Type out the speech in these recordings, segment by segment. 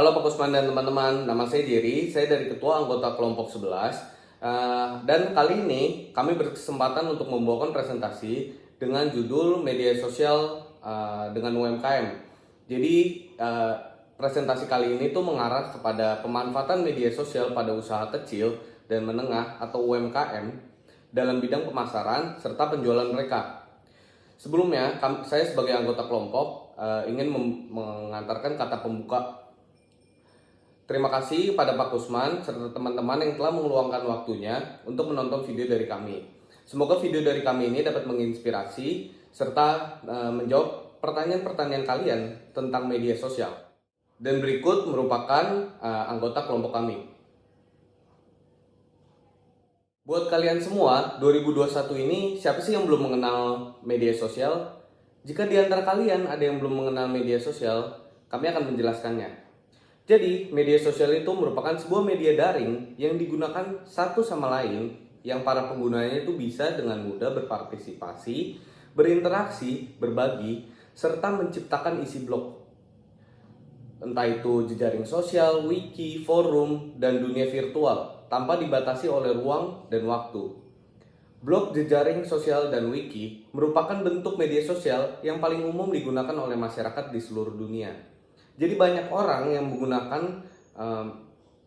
Halo Pak Kusman dan teman-teman, nama saya Jerry, saya dari Ketua Anggota Kelompok 11. Dan kali ini kami berkesempatan untuk membawakan presentasi dengan judul Media Sosial dengan UMKM. Jadi presentasi kali ini tuh mengarah kepada pemanfaatan media sosial pada usaha kecil dan menengah atau UMKM dalam bidang pemasaran serta penjualan mereka. Sebelumnya, saya sebagai anggota kelompok ingin mengantarkan kata pembuka. Terima kasih pada Pak Kusman serta teman-teman yang telah meluangkan waktunya untuk menonton video dari kami. Semoga video dari kami ini dapat menginspirasi serta menjawab pertanyaan-pertanyaan kalian tentang media sosial. Dan berikut merupakan anggota kelompok kami. Buat kalian semua, 2021 ini siapa sih yang belum mengenal media sosial? Jika di antara kalian ada yang belum mengenal media sosial, kami akan menjelaskannya. Jadi, media sosial itu merupakan sebuah media daring yang digunakan satu sama lain yang para penggunanya itu bisa dengan mudah berpartisipasi, berinteraksi, berbagi, serta menciptakan isi blog. Entah itu jejaring sosial, wiki, forum, dan dunia virtual tanpa dibatasi oleh ruang dan waktu. Blog, jejaring sosial, dan wiki merupakan bentuk media sosial yang paling umum digunakan oleh masyarakat di seluruh dunia. Jadi banyak orang yang menggunakan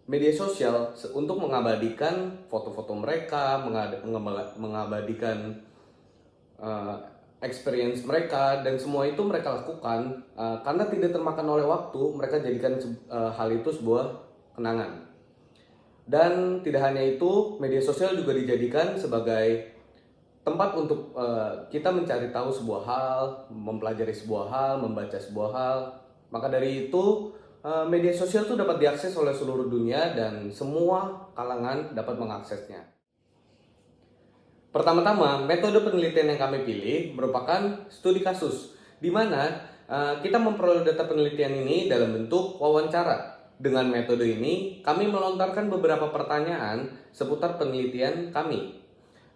media sosial untuk mengabadikan foto-foto mereka, mengabadikan experience mereka, dan semua itu mereka lakukan karena tidak termakan oleh waktu. Mereka jadikan hal itu sebuah kenangan. Dan tidak hanya itu, media sosial juga dijadikan sebagai tempat untuk kita mencari tahu sebuah hal, mempelajari sebuah hal, membaca sebuah hal. Maka dari itu, media sosial itu dapat diakses oleh seluruh dunia dan semua kalangan dapat mengaksesnya. Pertama-tama, metode penelitian yang kami pilih merupakan studi kasus, di mana kita memperoleh data penelitian ini dalam bentuk wawancara. Dengan metode ini, kami melontarkan beberapa pertanyaan seputar penelitian kami.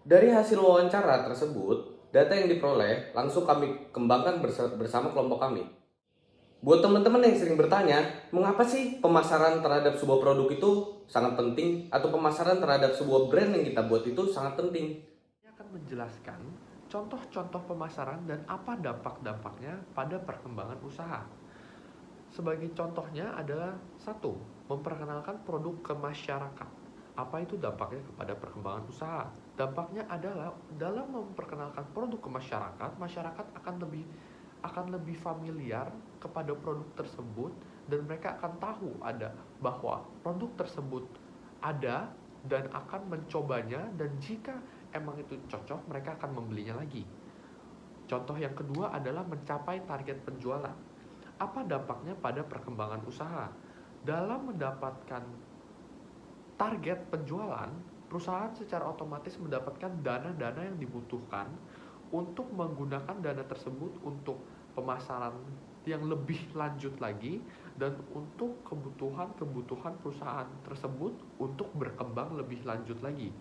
Dari hasil wawancara tersebut, data yang diperoleh langsung kami kembangkan bersama kelompok kami. Buat teman-teman yang sering bertanya, mengapa sih pemasaran terhadap sebuah produk itu sangat penting, atau pemasaran terhadap sebuah brand yang kita buat itu sangat penting? Saya akan menjelaskan contoh-contoh pemasaran dan apa dampak-dampaknya pada perkembangan usaha. Sebagai contohnya adalah satu, memperkenalkan produk ke masyarakat. Apa itu dampaknya kepada perkembangan usaha? Dampaknya adalah dalam memperkenalkan produk ke masyarakat, masyarakat akan lebih familiar kepada produk tersebut dan mereka akan tahu bahwa produk tersebut ada dan akan mencobanya, dan jika emang itu cocok mereka akan membelinya lagi. Contoh yang kedua adalah mencapai target penjualan. Apa dampaknya pada perkembangan usaha? Dalam mendapatkan target penjualan, perusahaan secara otomatis mendapatkan dana-dana yang dibutuhkan untuk menggunakan dana tersebut untuk pemasaran yang lebih lanjut lagi dan untuk kebutuhan perusahaan tersebut untuk berkembang lebih lanjut lagi.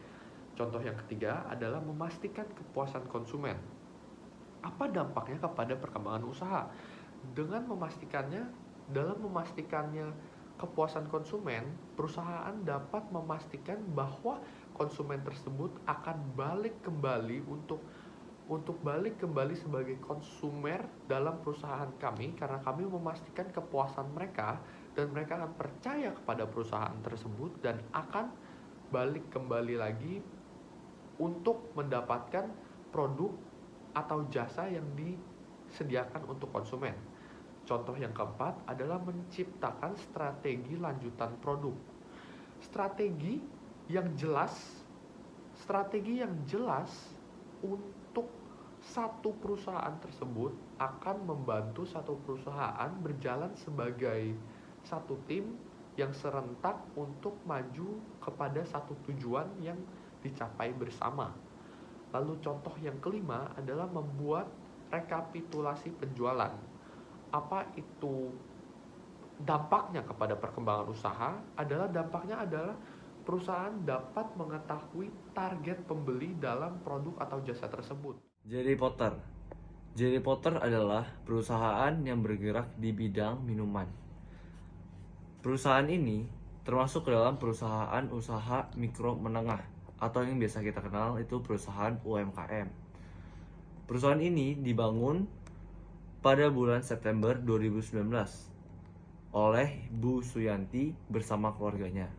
Contoh yang ketiga adalah memastikan kepuasan konsumen. Apa dampaknya kepada perkembangan usaha? Dalam memastikannya kepuasan konsumen, perusahaan dapat memastikan bahwa konsumen tersebut akan balik kembali sebagai konsumer dalam perusahaan kami, karena kami memastikan kepuasan mereka dan mereka akan percaya kepada perusahaan tersebut dan akan balik kembali lagi untuk mendapatkan produk atau jasa yang disediakan untuk konsumen. Contoh yang keempat adalah menciptakan strategi lanjutan produk. Strategi yang jelas untuk satu perusahaan tersebut akan membantu satu perusahaan berjalan sebagai satu tim yang serentak untuk maju kepada satu tujuan yang dicapai bersama. Lalu contoh yang kelima adalah membuat rekapitulasi penjualan. Apa itu dampaknya kepada perkembangan usaha? Dampaknya adalah perusahaan dapat mengetahui target pembeli dalam produk atau jasa tersebut. Jerry Potter. Jerry Potter adalah perusahaan yang bergerak di bidang minuman. Perusahaan ini termasuk ke dalam perusahaan usaha mikro menengah atau yang biasa kita kenal itu perusahaan UMKM. Perusahaan ini dibangun pada bulan September 2019 oleh Bu Suyanti bersama keluarganya.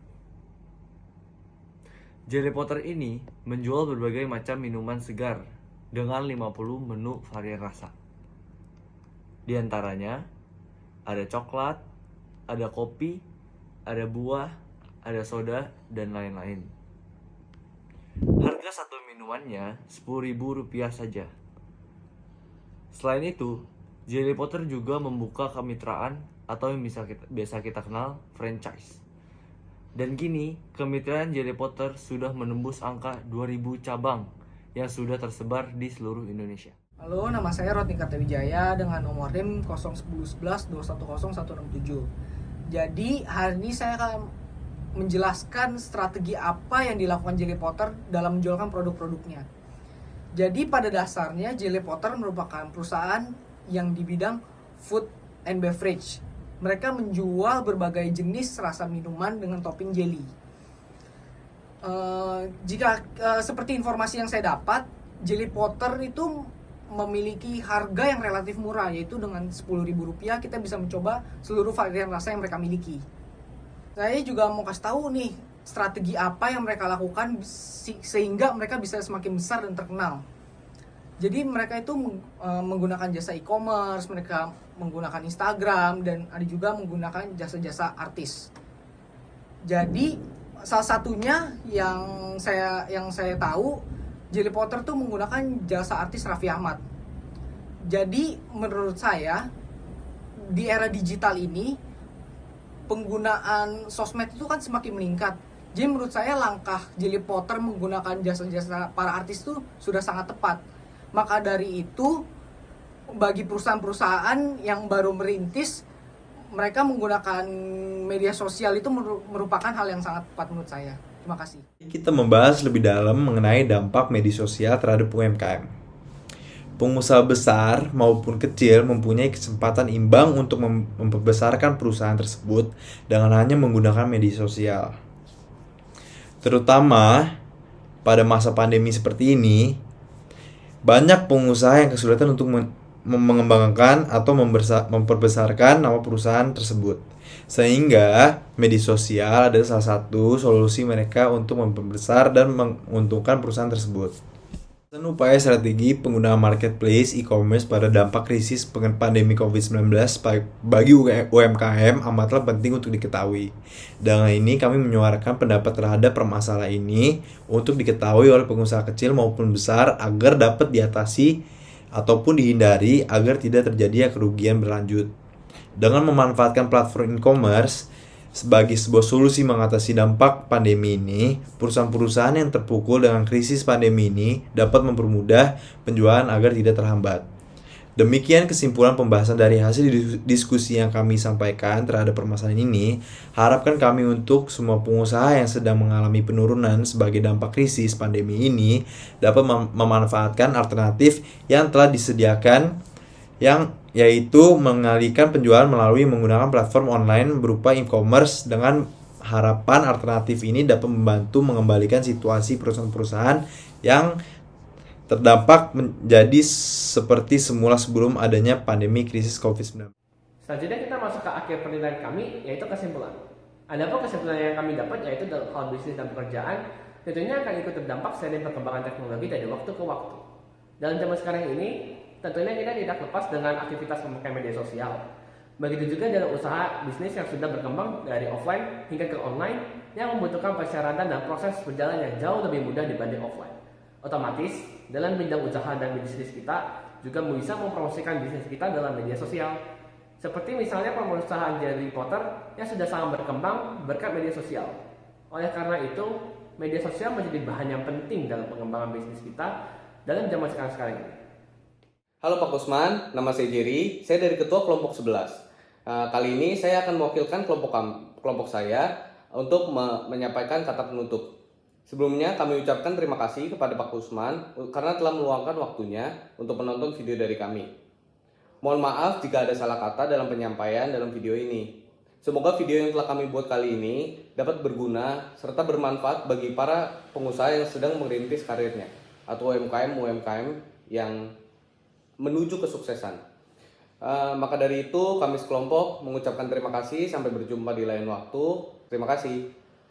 Jerry Potter ini menjual berbagai macam minuman segar dengan 50 menu varian rasa. Di antaranya ada coklat, ada kopi, ada buah, ada soda, dan lain-lain. Harga satu minumannya Rp10.000 saja. Selain itu, Jerry Potter juga membuka kemitraan atau yang biasa kita kenal franchise. Dan kini, kemitraan Jerry Potter sudah menembus angka 2.000 cabang yang sudah tersebar di seluruh Indonesia. Halo, nama saya Rodney Kartawijaya dengan nomor NIM 01011210167. Jadi, hari ini saya akan menjelaskan strategi apa yang dilakukan Jelly Potter dalam menjualkan produk-produknya. Jadi, pada dasarnya Jelly Potter merupakan perusahaan yang di bidang food and beverage. Mereka menjual berbagai jenis rasa minuman dengan topping jelly. Seperti informasi yang saya dapat, Jelly Potter itu memiliki harga yang relatif murah, yaitu dengan Rp10.000 kita bisa mencoba seluruh varian rasa yang mereka miliki. Saya juga mau kasih tahu nih strategi apa yang mereka lakukan sehingga mereka bisa semakin besar dan terkenal. Jadi mereka itu menggunakan jasa e-commerce, mereka menggunakan Instagram, dan ada juga menggunakan jasa-jasa artis. Jadi salah satunya yang saya tahu, Jelly Potter tuh menggunakan jasa artis Raffi Ahmad. Jadi menurut saya di era digital ini penggunaan sosmed itu kan semakin meningkat. Jadi menurut saya langkah Jelly Potter menggunakan jasa-jasa para artis itu sudah sangat tepat. Maka dari itu bagi perusahaan-perusahaan yang baru merintis, mereka menggunakan media sosial itu merupakan hal yang sangat tepat menurut saya. Terima kasih. Kita membahas lebih dalam mengenai dampak media sosial terhadap UMKM. Pengusaha besar maupun kecil mempunyai kesempatan imbang untuk memperbesarkan perusahaan tersebut dengan hanya menggunakan media sosial. Terutama pada masa pandemi seperti ini, banyak pengusaha yang kesulitan untuk mengembangkan atau memperbesarkan nama perusahaan tersebut. Sehingga media sosial adalah salah satu solusi mereka untuk memperbesar dan menguntungkan perusahaan tersebut. Upaya strategi penggunaan marketplace e-commerce pada dampak krisis pandemi COVID-19 bagi UMKM amatlah penting untuk diketahui. Dengan ini kami menyuarakan pendapat terhadap permasalahan ini untuk diketahui oleh pengusaha kecil maupun besar agar dapat diatasi ataupun dihindari agar tidak terjadi kerugian berlanjut. Dengan memanfaatkan platform e-commerce sebagai sebuah solusi mengatasi dampak pandemi ini, perusahaan-perusahaan yang terpukul dengan krisis pandemi ini dapat mempermudah penjualan agar tidak terhambat. Demikian kesimpulan pembahasan dari hasil diskusi yang kami sampaikan terhadap permasalahan ini. Harapkan kami untuk semua pengusaha yang sedang mengalami penurunan sebagai dampak krisis pandemi ini dapat memanfaatkan alternatif yang telah disediakan, yaitu mengalihkan penjualan melalui menggunakan platform online berupa e-commerce. Dengan harapan alternatif ini dapat membantu mengembalikan situasi perusahaan-perusahaan yang terdampak menjadi seperti semula sebelum adanya pandemi krisis COVID-19. Selanjutnya kita masuk ke akhir penilaian kami, yaitu kesimpulan. Adapun kesimpulan yang kami dapat yaitu dalam hal bisnis dan pekerjaan tentunya akan ikut terdampak seiring perkembangan teknologi dari waktu ke waktu. Dalam zaman sekarang ini, tentunya kita tidak lepas dengan aktivitas memakai media sosial. Begitu juga dalam usaha bisnis yang sudah berkembang dari offline hingga ke online yang membutuhkan persyaratan dan proses berjalan yang jauh lebih mudah dibanding offline. Otomatis, dalam bidang usaha dan bisnis kita juga bisa mempromosikan bisnis kita dalam media sosial. Seperti misalnya perusahaan Jelly Potter yang sudah sangat berkembang berkat media sosial. Oleh karena itu, media sosial menjadi bahan yang penting dalam pengembangan bisnis kita dalam zaman sekarang ini. Halo Pak Kusman, nama saya Jerry, saya dari Ketua Kelompok 11. Kali ini saya akan mewakilkan kelompok saya untuk menyampaikan kata penutup. Sebelumnya kami ucapkan terima kasih kepada Pak Kusman karena telah meluangkan waktunya untuk menonton video dari kami. Mohon maaf jika ada salah kata dalam penyampaian dalam video ini. Semoga video yang telah kami buat kali ini dapat berguna serta bermanfaat bagi para pengusaha yang sedang merintis karirnya atau UMKM yang menuju kesuksesan. Maka dari itu kami sekelompok mengucapkan terima kasih, sampai berjumpa di lain waktu. Terima kasih.